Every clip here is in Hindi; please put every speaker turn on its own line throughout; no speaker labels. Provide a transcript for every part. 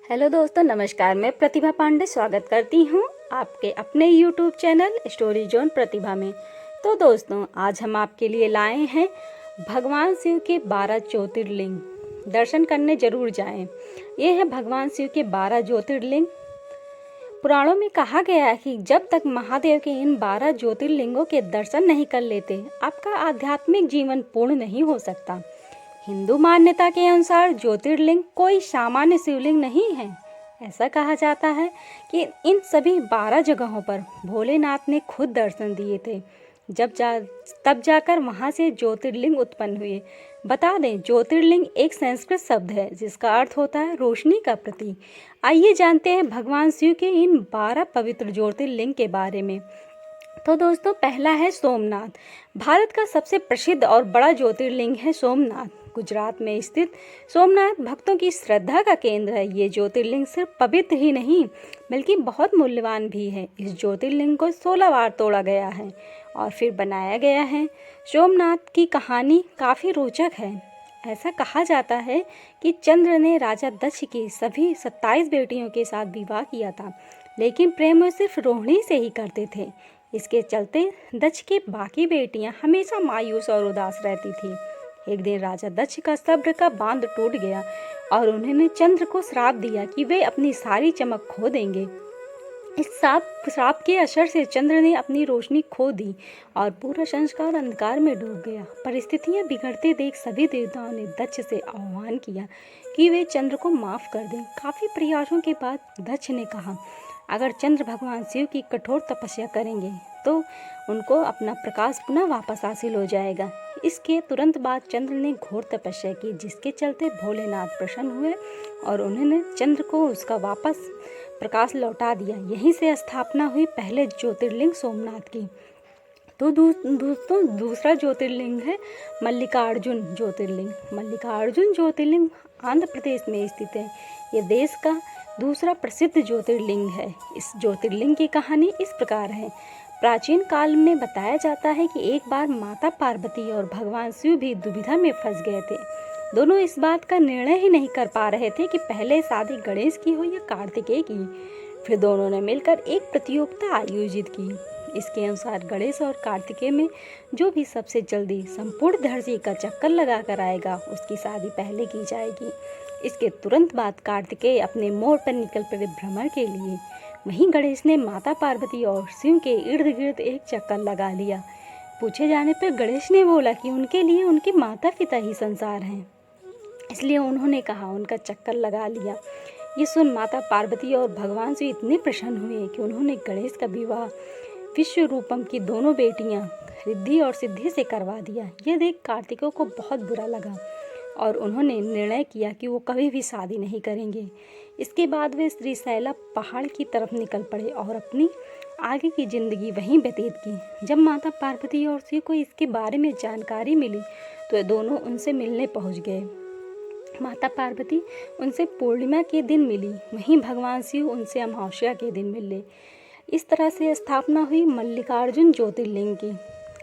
हेलो दोस्तों, नमस्कार। मैं प्रतिभा पांडे स्वागत करती हूँ आपके अपने यूट्यूब चैनल स्टोरी जोन प्रतिभा में। तो दोस्तों, आज हम आपके लिए लाए हैं भगवान शिव के 12 ज्योतिर्लिंग। दर्शन करने जरूर जाएं। ये है भगवान शिव के 12 ज्योतिर्लिंग। पुराणों में कहा गया है कि जब तक महादेव के इन 12 ज्योतिर्लिंगों के दर्शन नहीं कर लेते, आपका आध्यात्मिक जीवन पूर्ण नहीं हो सकता। हिंदू मान्यता के अनुसार ज्योतिर्लिंग कोई सामान्य शिवलिंग नहीं है। ऐसा कहा जाता है कि इन सभी 12 जगहों पर भोलेनाथ ने खुद दर्शन दिए थे। तब जाकर वहां से ज्योतिर्लिंग उत्पन्न हुए। बता दें, ज्योतिर्लिंग एक संस्कृत शब्द है जिसका अर्थ होता है रोशनी का प्रतीक। आइए जानते हैं भगवान शिव के इन 12 पवित्र ज्योतिर्लिंग के बारे में। तो दोस्तों, पहला है सोमनाथ। भारत का सबसे प्रसिद्ध और बड़ा ज्योतिर्लिंग है सोमनाथ। गुजरात में स्थित सोमनाथ भक्तों की श्रद्धा का केंद्र है। ये ज्योतिर्लिंग सिर्फ पवित्र ही नहीं बल्कि बहुत मूल्यवान भी है। इस ज्योतिर्लिंग को 16 बार तोड़ा गया है और फिर बनाया गया है। सोमनाथ की कहानी काफ़ी रोचक है। ऐसा कहा जाता है कि चंद्र ने राजा दक्ष की सभी 27 बेटियों के साथ विवाह किया था, लेकिन प्रेम वो सिर्फ रोहिणी से ही करते थे। इसके चलते दक्ष की बाकी बेटियां हमेशा मायूस और उदास रहती थी। एक दिन राजा दक्ष का सब्र का बांध टूट गया और उन्होंने चंद्र को श्राप दिया कि वे अपनी सारी चमक खो देंगे। इस श्राप के असर से चंद्र ने अपनी रोशनी खो दी और पूरा संसार अंधकार में डूब गया। परिस्थितियां बिगड़ते देख सभी देवताओं ने दक्ष से आह्वान किया कि वे चंद्र को माफ कर दें। काफी प्रयासों के बाद दक्ष ने कहा, अगर चंद्र भगवान शिव की कठोर तपस्या करेंगे तो उनको अपना प्रकाश पुनः वापस हासिल हो जाएगा। इसके तुरंत बाद चंद्र ने घोर तपस्या की, जिसके चलते भोलेनाथ प्रसन्न हुए और उन्होंने चंद्र को उसका वापस प्रकाश लौटा दिया। यहीं से स्थापना हुई पहले ज्योतिर्लिंग सोमनाथ की। तो दोस्तों, दूसरा ज्योतिर्लिंग है मल्लिकार्जुन ज्योतिर्लिंग। मल्लिकार्जुन ज्योतिर्लिंग आंध्र प्रदेश में स्थित है। ये देश का दूसरा प्रसिद्ध ज्योतिर्लिंग है। इस ज्योतिर्लिंग की कहानी इस प्रकार है। प्राचीन काल में बताया जाता है कि एक बार माता पार्वती और भगवान शिव भी दुविधा में फंस गए थे। दोनों इस बात का निर्णय ही नहीं कर पा रहे थे कि पहले शादी गणेश की हो या कार्तिकेय की। फिर दोनों ने मिलकर एक प्रतियोगिता आयोजित की। इसके अनुसार गणेश और कार्तिकेय में जो भी सबसे जल्दी संपूर्ण धरती का चक्कर लगा कर आएगा, उसकी शादी पहले की जाएगी। इसके तुरंत बाद कार्तिकेय अपने मोड़ पर निकल पड़े भ्रमण के लिए। वहीं गणेश ने माता पार्वती और शिव के इर्द गिर्द एक चक्कर लगा लिया। पूछे जाने पर गणेश ने बोला कि उनके लिए उनके माता पिता ही संसार हैं, इसलिए उन्होंने कहा उनका चक्कर लगा लिया। ये सुन माता पार्वती और भगवान शिव इतने प्रसन्न हुए कि उन्होंने गणेश का विवाह विश्व रूपम की दोनों बेटियां रिद्धि और सिद्धि से करवा दिया। ये देख कार्तिकेय को बहुत बुरा लगा और उन्होंने निर्णय किया कि वो कभी भी शादी नहीं करेंगे। इसके बाद वे श्रीशैला पहाड़ की तरफ निकल पड़े और अपनी आगे की जिंदगी वहीं व्यतीत की। जब माता पार्वती और शिव को इसके बारे में जानकारी मिली तो दोनों उनसे मिलने पहुंच गए। माता पार्वती उनसे पूर्णिमा के दिन मिली, वहीं भगवान शिव उनसे अमावस्या के दिन मिले। इस तरह से स्थापना हुई मल्लिकार्जुन ज्योतिर्लिंग की।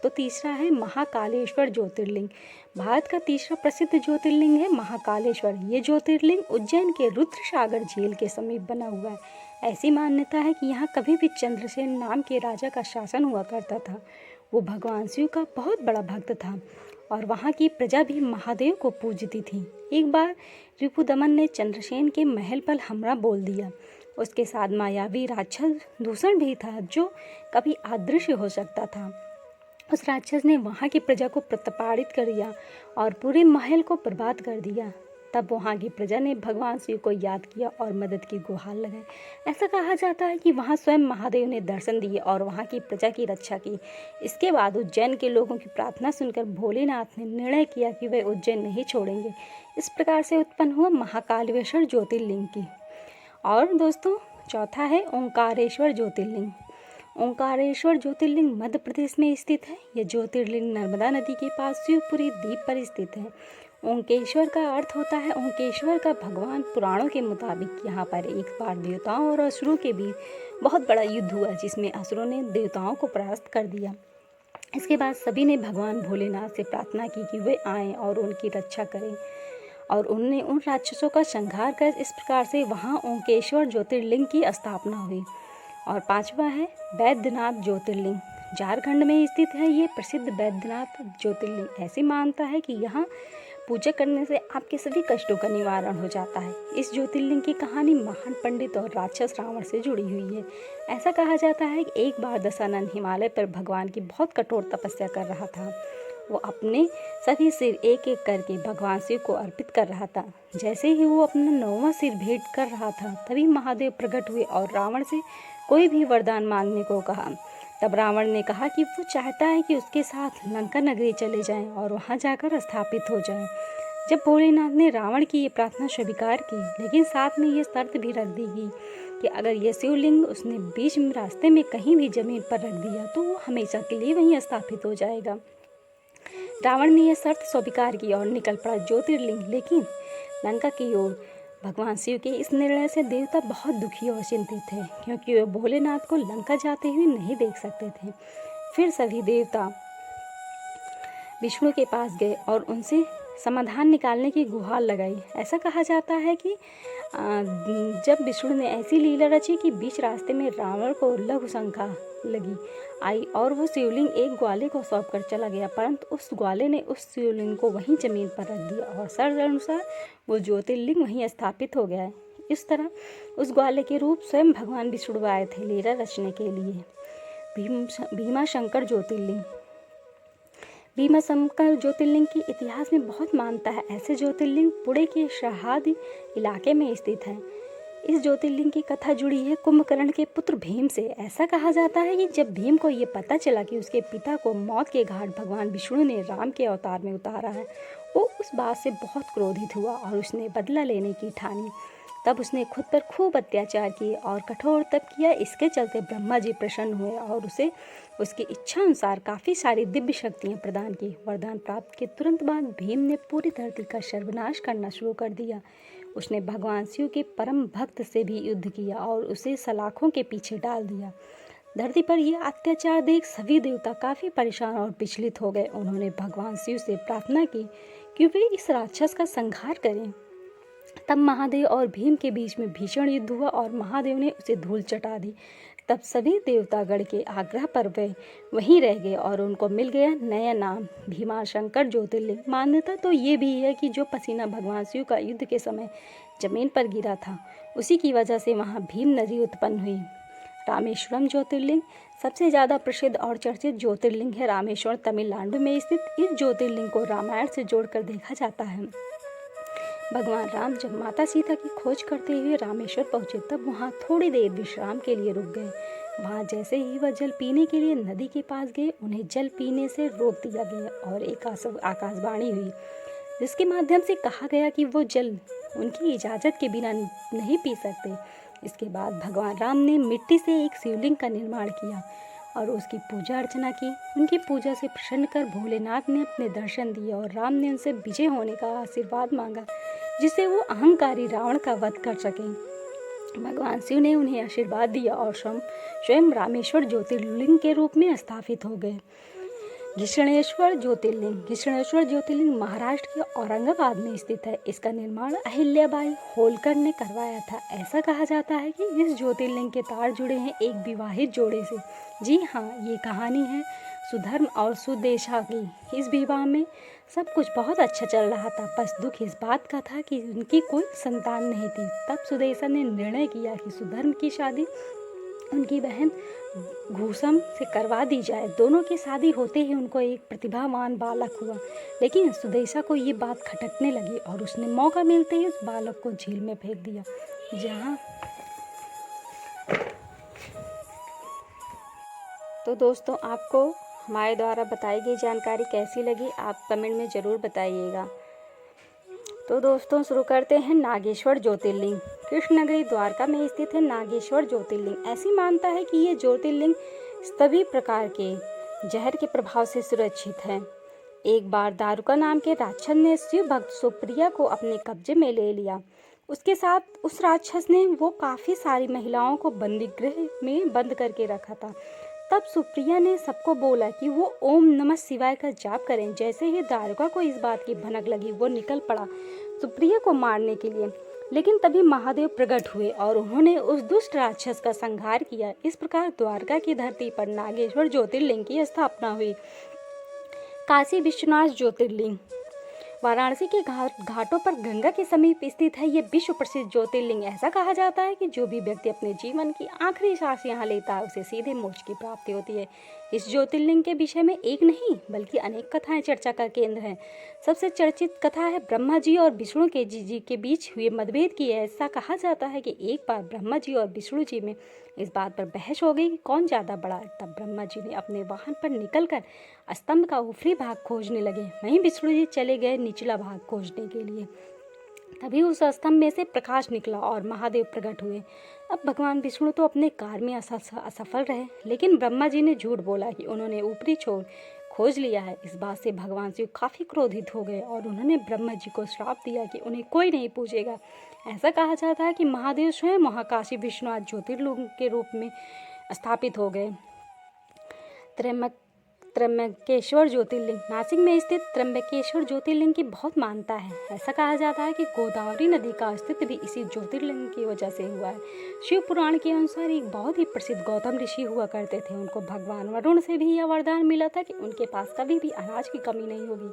तो तीसरा है महाकालेश्वर ज्योतिर्लिंग। भारत का तीसरा प्रसिद्ध ज्योतिर्लिंग है महाकालेश्वर। ये ज्योतिर्लिंग उज्जैन के रुद्र सागर झील के समीप बना हुआ है। ऐसी मान्यता है कि यहाँ कभी भी चंद्रसेन नाम के राजा का शासन हुआ करता था। वो भगवान शिव का बहुत बड़ा भक्त था और वहाँ की प्रजा भी महादेव को पूजती थी। एक बार रिपुदमन ने चंद्रसेन के महल पर हमला बोल दिया। उसके साथ मायावी राक्षस दूषण भी था, जो कभी अदृश्य हो सकता था। उस राक्षस ने वहाँ की प्रजा को प्रताड़ित कर दिया और पूरे महल को बर्बाद कर दिया। तब वहाँ की प्रजा ने भगवान शिव को याद किया और मदद की गुहार लगाई। ऐसा कहा जाता है कि वहाँ स्वयं महादेव ने दर्शन दिए और वहाँ की प्रजा की रक्षा की। इसके बाद उज्जैन के लोगों की प्रार्थना सुनकर भोलेनाथ ने निर्णय किया कि वे उज्जैन नहीं छोड़ेंगे। इस प्रकार से उत्पन्न हुआ महाकालेश्वर ज्योतिर्लिंग की। और दोस्तों, चौथा है ओंकारेश्वर ज्योतिर्लिंग। ओंकारेश्वर ज्योतिर्लिंग मध्य प्रदेश में स्थित है। यह ज्योतिर्लिंग नर्मदा नदी के पास शिवपुरी द्वीप पर स्थित है। ओंकेश्वर का अर्थ होता है ओंकेश्वर का भगवान। पुराणों के मुताबिक यहाँ पर एक बार देवताओं और असुरों के बीच बहुत बड़ा युद्ध हुआ, जिसमें असुरों ने देवताओं को परास्त कर दिया। इसके बाद सभी ने भगवान भोलेनाथ से प्रार्थना की कि वे आएं और उनकी रक्षा करें। और उनने उन राक्षसों का संहार कर इस प्रकार से वहाँ ओंकेश्वर ज्योतिर्लिंग की स्थापना हुई। और पांचवा है बैद्यनाथ ज्योतिर्लिंग। झारखंड में स्थित है ये प्रसिद्ध बैद्यनाथ ज्योतिर्लिंग। ऐसी मानता है कि यहाँ पूजा करने से आपके सभी कष्टों का निवारण हो जाता है। इस ज्योतिर्लिंग की कहानी महान पंडित और राक्षस रावण से जुड़ी हुई है। ऐसा कहा जाता है कि एक बार दशानन हिमालय पर भगवान की बहुत कठोर तपस्या कर रहा था। वो अपने सभी सिर एक एक करके भगवान शिव को अर्पित कर रहा था। जैसे ही वो अपना 9वां सिर भेंट कर रहा था तभी महादेव प्रकट हुए और रावण से कोई भी वरदान मांगने को कहा। तब रावण ने कहा कि वो चाहता है कि उसके साथ लंका नगरी चले जाएं और वहां जाकर स्थापित हो जाएं। जब भोलेनाथ ने रावण की ये प्रार्थना स्वीकार की, लेकिन साथ में ये शर्त भी रख दी गई कि अगर ये शिवलिंग उसने बीच में रास्ते में कहीं भी जमीन पर रख दिया तो वो हमेशा के लिए वहीं स्थापित हो जाएगा। रावण ने यह शर्त स्वीकार की और निकल पड़ा ज्योतिर्लिंग लेकिन लंका की ओर। भगवान शिव के इस निर्णय से देवता बहुत दुखी और चिंतित थे, क्योंकि वे भोलेनाथ को लंका जाते हुए नहीं देख सकते थे। फिर सभी देवता विष्णु के पास गए और उनसे समाधान निकालने की गुहार लगाई। ऐसा कहा जाता है कि जब विष्णु ने ऐसी लीला रची कि बीच रास्ते में रावण को लघु शंका लगी आई और वो शिवलिंग एक ग्वाले को सौंप कर चला गया, परंतु उस ग्वाले ने उस शिवलिंग को वहीं जमीन पर रख दिया और शर्त अनुसार वो ज्योतिर्लिंग वहीं स्थापित हो गया है। इस तरह उस ग्वाले के रूप स्वयं भगवान विष्णु आए थे लीला रचने के लिए। भीमाशंकर ज्योतिर्लिंग। भीमाशंकर ज्योतिर्लिंग की इतिहास में बहुत मान्यता है। ऐसे ज्योतिर्लिंग पुणे के सरहदी इलाके में स्थित है। इस ज्योतिर्लिंग की कथा जुड़ी है कुंभकर्ण के पुत्र भीम से। ऐसा कहा जाता है कि जब भीम को ये पता चला कि उसके पिता को मौत के घाट भगवान विष्णु ने राम के अवतार में उतारा है, वो उस बात से बहुत क्रोधित हुआ और उसने बदला लेने की ठानी। तब उसने खुद पर खूब अत्याचार किए और कठोर तप किया। इसके चलते ब्रह्मा जी प्रसन्न हुए और उसे उसकी इच्छा अनुसार काफ़ी सारी दिव्य शक्तियाँ प्रदान की। वरदान प्राप्त के तुरंत बाद भीम ने पूरी धरती का सर्वनाश करना शुरू कर दिया। उसने भगवान शिव के परम भक्त से भी युद्ध किया और उसे सलाखों के पीछे डाल दिया। धरती पर यह अत्याचार देख सभी देवता काफ़ी परेशान और विचलित हो गए। उन्होंने भगवान शिव से प्रार्थना की कि वे इस राक्षस का संहार करें। तब महादेव और भीम के बीच में भीषण युद्ध हुआ और महादेव ने उसे धूल चटा दी। तब सभी देवतागण के आग्रह पर वे वहीं रह गए और उनको मिल गया नया नाम भीमाशंकर ज्योतिर्लिंग। मान्यता तो ये भी है कि जो पसीना भगवान शिव का युद्ध के समय जमीन पर गिरा था, उसी की वजह से वहाँ भीम नदी उत्पन्न हुई। रामेश्वरम ज्योतिर्लिंग सबसे ज़्यादा प्रसिद्ध और चर्चित ज्योतिर्लिंग है। रामेश्वरम तमिलनाडु में स्थित इस ज्योतिर्लिंग को रामायण से जोड़कर देखा जाता है। भगवान राम जब माता सीता की खोज करते हुए रामेश्वर पहुंचे तब वहां थोड़ी देर विश्राम के लिए रुक गए। वहां जैसे ही वह जल पीने के लिए नदी के पास गए, उन्हें जल पीने से रोक दिया गया और एक आकाशवाणी हुई, जिसके माध्यम से कहा गया कि वो जल उनकी इजाज़त के बिना नहीं पी सकते। इसके बाद भगवान राम ने मिट्टी से एक शिवलिंग का निर्माण किया और उसकी पूजा अर्चना की। उनकी पूजा से प्रसन्न कर भोलेनाथ ने अपने दर्शन दिए और राम ने उनसे विजय होने का आशीर्वाद मांगा, जिससे वो अहंकारी रावण का वध कर सकें। भगवान शिव ने उन्हें आशीर्वाद दिया और स्वयं रामेश्वर ज्योतिर्लिंग के रूप में स्थापित हो गए। घृष्णेश्वर ज्योतिर्लिंग महाराष्ट्र के औरंगाबाद में स्थित है। इसका निर्माण अहिल्याबाई होलकर ने करवाया था। ऐसा कहा जाता है कि इस ज्योतिर्लिंग के तार जुड़े हैं एक विवाहित जोड़े से। जी हाँ, ये कहानी है सुधर्म और सुदेशा की। इस विवाह में सब कुछ बहुत अच्छा चल रहा था, बस दुख इस बात का था कि उनकी कोई संतान नहीं थी। तब सुदेशा ने निर्णय किया कि सुधर्म की शादी उनकी बहन घूसम से करवा दी जाए। दोनों की शादी होते ही उनको एक प्रतिभावान बालक हुआ, लेकिन सुदेशा को ये बात खटकने लगी और उसने मौका मिलते ही उस बालक को झील में फेंक दिया। जहाँ तो दोस्तों, आपको हमारे द्वारा बताई गई जानकारी कैसी लगी, आप कमेंट में ज़रूर बताइएगा। तो दोस्तों, शुरू करते हैं नागेश्वर ज्योतिर्लिंग। कृष्णनगरी द्वारका में स्थित है नागेश्वर ज्योतिर्लिंग। ऐसी मानता है कि ये ज्योतिर्लिंग सभी प्रकार के जहर के प्रभाव से सुरक्षित है। एक बार दारुका नाम के राक्षस ने शिव भक्त सुप्रिया को अपने कब्जे में ले लिया। उसके साथ उस राक्षस ने वो काफ़ी सारी महिलाओं को बंदीगृह में बंद करके रखा था। तब सुप्रिया ने सबको बोला कि वो ओम नमः शिवाय का जाप करें। जैसे ही दारुका को इस बात की भनक लगी, वो निकल पड़ा। सुप्रिया को मारने के लिए। लेकिन तभी महादेव प्रकट हुए और उन्होंने उस दुष्ट राक्षस का संहार किया। इस प्रकार द्वारका की धरती पर नागेश्वर ज्योतिर्लिंग की स्थापना हुई। काशी विश्वनाथ ज्योतिर्लिंग वाराणसी के घाटों पर गंगा के समीप स्थित है। ये विश्व प्रसिद्ध ज्योतिर्लिंग। ऐसा कहा जाता है कि जो भी व्यक्ति अपने जीवन की आखिरी सांस यहाँ लेता है उसे सीधे मोक्ष की प्राप्ति होती है। इस ज्योतिर्लिंग के विषय में एक नहीं बल्कि अनेक कथाएं चर्चा का केंद्र हैं। सबसे चर्चित कथा है ब्रह्मा जी और विष्णु जी के बीच हुए मतभेद की है। ऐसा कहा जाता है कि एक बार ब्रह्मा जी और विष्णु जी में इस बात पर बहस हो गई कि कौन ज़्यादा बड़ा है। तब ब्रह्मा जी ने अपने वाहन पर निकलकर स्तंभ का ऊपरी भाग खोजने लगे। वहीं विष्णु जी चले गए निचला भाग खोजने के लिए। तभी उस स्तंभ में से प्रकाश निकला और महादेव प्रकट हुए। अब भगवान विष्णु तो अपने कार्य में असफल रहे, लेकिन ब्रह्मा जी ने झूठ बोला कि उन्होंने ऊपरी छोर खोज लिया है। इस बात से भगवान शिव काफ़ी क्रोधित हो गए और उन्होंने ब्रह्मा जी को श्राप दिया कि उन्हें कोई नहीं पूछेगा। ऐसा कहा जाता है कि महादेव स्वयं महाकाशी विश्वनाथ ज्योतिर्लिंग के रूप में स्थापित हो गए। त्र्यंबकेश्वर ज्योतिर्लिंग नासिक में स्थित त्र्यंबकेश्वर ज्योतिर्लिंग की बहुत मान्यता है। ऐसा कहा जाता है कि गोदावरी नदी का अस्तित्व भी इसी ज्योतिर्लिंग की वजह से हुआ है। शिव पुराण के अनुसार एक बहुत ही प्रसिद्ध गौतम ऋषि हुआ करते थे। उनको भगवान वरुण से भी यह वरदान मिला था कि उनके पास कभी भी अनाज की कमी नहीं होगी।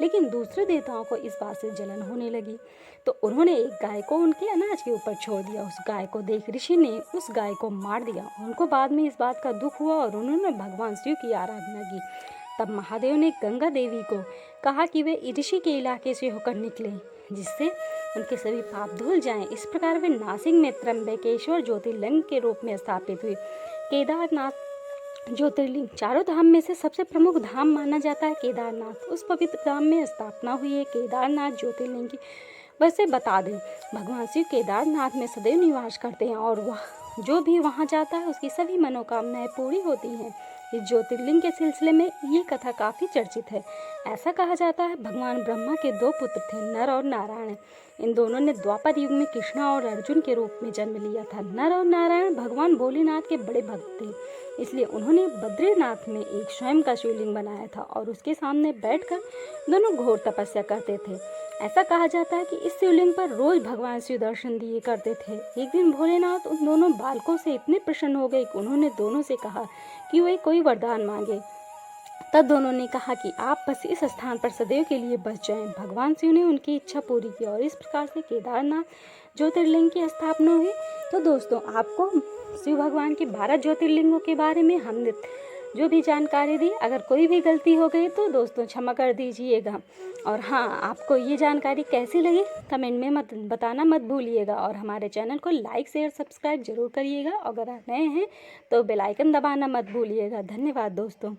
लेकिन दूसरे देवताओं को इस बात से जलन होने लगी, तो उन्होंने एक गाय को उनके अनाज के ऊपर छोड़ दिया। उस गाय को देख ऋषि ने उस गाय को मार दिया। उनको बाद में इस बात का दुख हुआ और उन्होंने भगवान शिव की आराधना की। तब महादेव ने गंगा देवी को कहा कि वे ऋषि के इलाके से होकर निकले, जिससे उनके सभी पाप धुल जाएं। इस प्रकार वे नासिक में त्र्यंबकेश्वर ज्योतिर्लिंग के रूप में स्थापित हुई। केदारनाथ ज्योतिर्लिंग चारों धाम में से सबसे प्रमुख धाम माना जाता है केदारनाथ। उस पवित्र धाम में स्थापना हुई है केदारनाथ ज्योतिर्लिंग की। वैसे बता दें, भगवान शिव केदारनाथ में सदैव निवास करते हैं और वह जो भी वहां जाता है उसकी सभी मनोकामनाएं पूरी होती हैं। इस ज्योतिर्लिंग के सिलसिले में ये कथा काफ़ी चर्चित है। ऐसा कहा जाता है भगवान ब्रह्मा के दो पुत्र थे, नर और नारायण। इन दोनों ने द्वापर युग में कृष्णा और अर्जुन के रूप में जन्म लिया था। नर और नारायण भगवान भोलेनाथ के बड़े भक्त थे, इसलिए उन्होंने बद्रीनाथ में एक स्वयं का शिवलिंग बनाया था और उसके सामने बैठकर दोनों घोर तपस्या करते थे। ऐसा कहा जाता है कि इस शिवलिंग पर रोज भगवान शिव दर्शन दिए करते थे। एक दिन भोलेनाथ उन दोनों बालकों से इतने प्रसन्न हो गए कि उन्होंने दोनों से कहा कि वे कोई वरदान मांगे। तब दोनों ने कहा कि आप बस इस स्थान पर सदैव के लिए बस जाएं। भगवान शिव ने उनकी इच्छा पूरी की और इस प्रकार से केदारनाथ ज्योतिर्लिंग की स्थापना हुई। तो दोस्तों, आपको शिव भगवान के 12 ज्योतिर्लिंगों के बारे में हमने जो भी जानकारी दी, अगर कोई भी गलती हो गई तो दोस्तों क्षमा कर दीजिएगा। और हाँ, आपको ये जानकारी कैसी लगी कमेंट में बताना मत भूलिएगा। और हमारे चैनल को लाइक शेयर सब्सक्राइब जरूर करिएगा। अगर आप नए हैं तो बेल आइकन दबाना मत भूलिएगा। धन्यवाद दोस्तों।